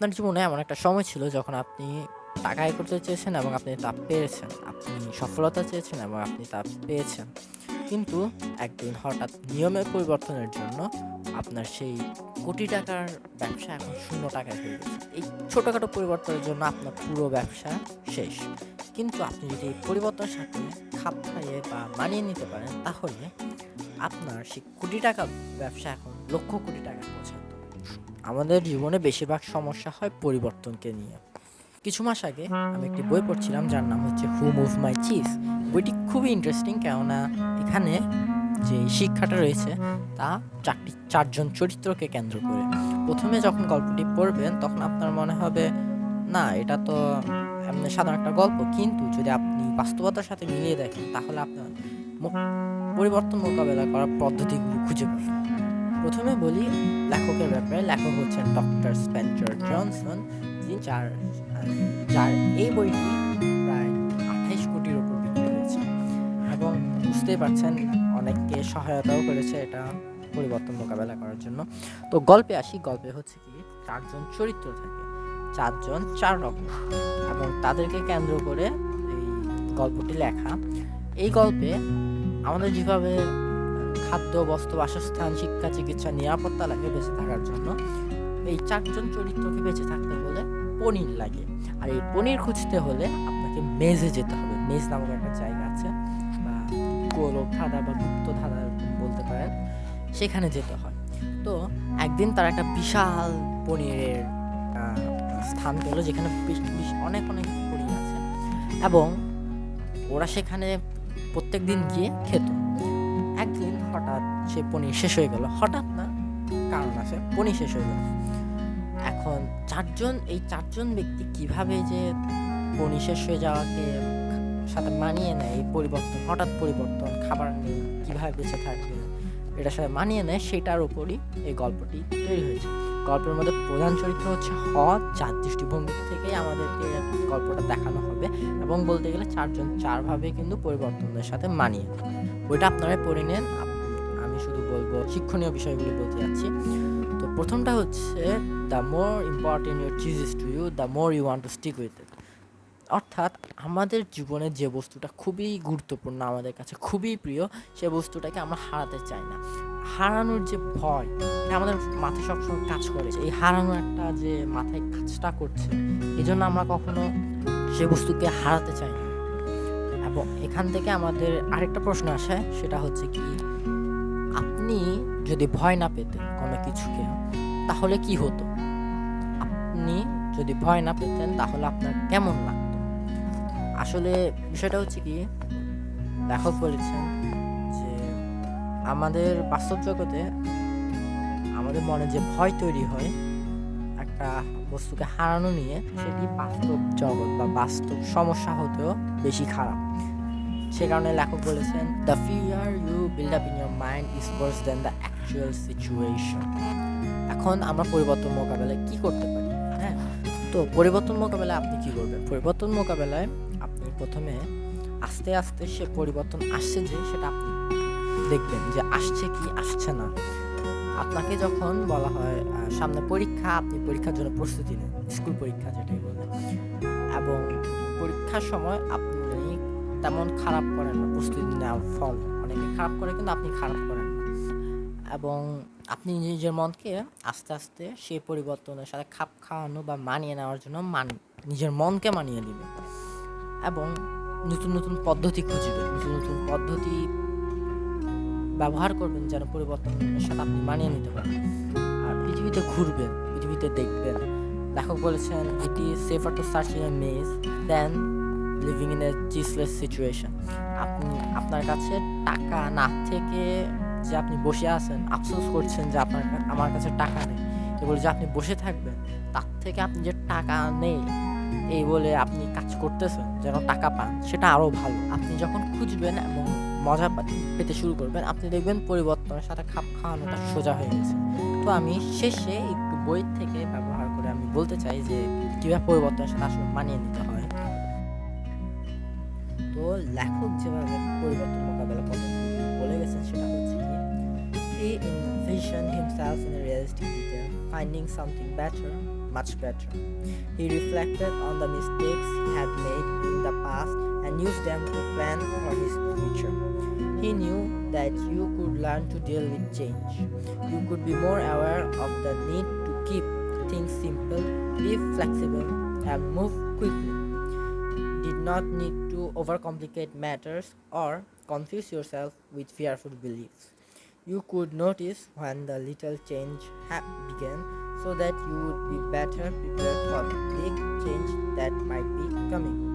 আপনার জীবনে এমন একটা সময় ছিল যখন আপনি টাকা আয় করতে চেয়েছেন এবং আপনি তা পেরেছেন। আপনি সফলতা চেয়েছেন এবং আপনি তা পেয়েছেন। কিন্তু একদিন হঠাৎ নিয়মের পরিবর্তনের জন্য আপনার সেই কোটি টাকার ব্যবসা এখন শূন্য টাকায় হয়ে গেছে। এই ছোটখাটো পরিবর্তনের জন্য আপনার পুরো ব্যবসা শেষ। কিন্তু আপনি যদি এই পরিবর্তনের সাথে খাপ খাইয়ে বা মানিয়ে নিতে পারেন, তাহলে আপনার সেই কোটি টাকার ব্যবসা এখন লক্ষ কোটি টাকায় পৌঁছাতো। আমাদের জীবনে বেশিরভাগ সমস্যা হয় পরিবর্তনকে নিয়ে। কিছু মাস আগে আমি একটি বই পড়ছিলাম যার নাম হচ্ছে হু মুভ মাই চিজ। বইটি খুবই ইন্টারেস্টিং, কেননা এখানে যে শিক্ষাটা রয়েছে তা চারজন চরিত্রকে কেন্দ্র করে। প্রথমে যখন গল্পটি পড়বেন তখন আপনার মনে হবে, না এটা তো এমনি সাধারণ একটা গল্প, কিন্তু যদি আপনি বাস্তবতার সাথে মিলিয়ে দেখেন তাহলে আপনার পরিবর্তন মোকাবেলা করার পদ্ধতিগুলো খুঁজে পাবেন। প্রথমে বলি লেখকের ব্যাপারে। লেখক হচ্ছেন ডক্টর স্পেন্সার জনসন, যার যার এই বইটি প্রায় ২৮ কোটির উপর বিক্রি হয়েছে এবং বুঝতেই পারছেন অনেককে সহায়তাও করেছে এটা পরিবর্তন মোকাবেলা করার জন্য। তো গল্পে আসি। গল্পে হচ্ছে কি, চারজন চরিত্র থাকে, চারজন চার রকম, এবং তাদেরকে কেন্দ্র করে এই গল্পটি লেখা। এই গল্পে আমাদের যেভাবে খাদ্য, বস্ত্র, বাসস্থান, শিক্ষা, চিকিৎসা, নিরাপত্তা লাগে বেঁচে থাকার জন্য, এই চারজন চরিত্রকে বেঁচে থাকতে হলে পনির লাগে। আর এই পনির খুঁজতে হলে আপনাকে মেজে যেতে হবে। মেজ নামক একটা জায়গা আছে, বা গোলকধাঁধা বা গুপ্তধাঁধা বলতে পারেন, সেখানে যেতে হয়। তো একদিন তার একটা বিশাল পনিরের স্থান পেল, যেখানে অনেক অনেক পনির আছে এবং ওরা সেখানে প্রত্যেক দিন গিয়ে খেত। একদিন হঠাৎ সে পনির শেষ হয়ে গেল। হঠাৎ না, কারণ আছে, পনির শেষ হয়ে গেল। এখন এই চারজন ব্যক্তি কিভাবে যে পনির শেষ হয়ে যাওয়াকে সাথে মানিয়ে নেয়, এই হঠাৎ পরিবর্তন, খাবার নেই, কিভাবে বেঁচে থাকবে এটার সাথে মানিয়ে নেয়, সেটার উপরই এই গল্পটি তৈরি হয়েছে। গল্পের মধ্যে প্রধান চরিত্র হচ্ছে হদ, যার দৃষ্টিভঙ্গি থেকেই আমাদেরকে গল্পটা দেখানো হবে, এবং বলতে গেলে চারজন চারভাবে কিন্তু পরিবর্তনের সাথে মানিয়ে নেয়। বইটা আপনারা পড়ে নেন। আমি শুধু বলবো শিক্ষণীয় বিষয়গুলো বলতে যাচ্ছি। তো প্রথমটা হচ্ছে, the more important your cheese is to you, the more you want to stick with it. অর্থাৎ আমাদের জীবনে যে বস্তুটা খুবই গুরুত্বপূর্ণ, আমাদের কাছে খুবই প্রিয়, সে বস্তুটাকে আমরা হারাতে চাই না। হারানোর যে ভয়, এটা আমাদের মাথায় সবসময় কাজ করে। এই হারানোর একটা যে মাথায় কাজটা করছে, এই জন্য আমরা কখনো সে বস্তুকে হারাতে চাই না। এবং এখান থেকে আমাদের আরেকটা প্রশ্ন আসে, সেটা হচ্ছে কি, আপনি যদি ভয় না পেতেন কোনো কিছুকে, তাহলে কি হতো? আপনি যদি ভয় না পেতেন তাহলে আপনার কেমন লাগতো? আসলে বিষয়টা হচ্ছে কি, লেখক বলেছেন যে আমাদের বাস্তব জগতে আমাদের মনে যে ভয় তৈরি হয় একটা বস্তুকে হারানো নিয়ে, সেটি বাস্তব জগৎ বা বাস্তব সমস্যা হতেও বেশি খারাপ। সে কারণে লেখক বলেছেন, the fear you build up in your mind is worse than the actual situation. এখন আমরা পরিবর্তন মোকাবেলায় কি করতে পারি? হ্যাঁ, তো পরিবর্তন মোকাবেলায় আপনি কি করবেন? পরিবর্তন মোকাবেলায় আপনি প্রথমে আস্তে আস্তে সে পরিবর্তন আসছে যে, সেটা আপনি দেখবেন যে আসছে কি আসছে না। আপনাকে যখন বলা হয় সামনে পরীক্ষা, আপনি পরীক্ষার জন্য প্রস্তুতি নেন, স্কুল পরীক্ষা যেটাই বলে, এবং পরীক্ষার সময় আপনি তেমন খারাপ করেন না। প্রস্তুতি নেওয়ার ফল অনেকে খারাপ করে, কিন্তু আপনি খারাপ করেন না। এবং আপনি নিজের মনকে আস্তে আস্তে সেই পরিবর্তনের সাথে খাপ খাওয়ানো বা মানিয়ে নেওয়ার জন্য নিজের মনকে মানিয়ে নেবেন, এবং নতুন নতুন পদ্ধতি খুঁজবেন, নতুন নতুন পদ্ধতি ব্যবহার করবেন যেন পরিবর্তনের সাথে আপনি মানিয়ে নিতে পারেন। আর পৃথিবীতে ঘুরবেন, পৃথিবীতে দেখবেন। লেখক বলেছেন, it is safer to search in a maze than living in a cheeseless situation. আপনি আপনার কাছে টাকা না থেকে যে আপনি বসে আছেন, আফসোস করছেন যে আমার কাছে টাকা নেই, এগুলো যে আপনি বসে থাকবেন, তার থেকে আপনি যে টাকা নেই এই বলে আপনি কাজ করতেছেন যেন টাকা পান, সেটা আরও ভালো। আপনি যখন খুঁজবেন এবং মজা পেতে শুরু করবেন, আপনি দেখবেন পরিবর্তনের সাথে খাপ খাওয়ানোটা সোজা হয়ে গেছে। তো আমি শেষে একটু বই থেকে ব্যবহার করে আমি বলতে চাই যে কীভাবে পরিবর্তনের সাথে আসলে মানিয়ে নিতে হয়। তো লেখক যেভাবে পরিবর্তন মোকাবেলা পদ্ধতি বলে গেছেন, সেটা হচ্ছে কি, he envisioned himself in a realistic detail, finding something better much better. He reflected on the mistakes he had made in the past and used them to plan for his future. He knew that you could learn to deal with change. You could be more aware of the need to keep things simple, be flexible, and move quickly. Did not need to overcomplicate matters or confuse yourself with fearful beliefs. You could notice when the little change began so that you would be better prepared for the big change that might be coming.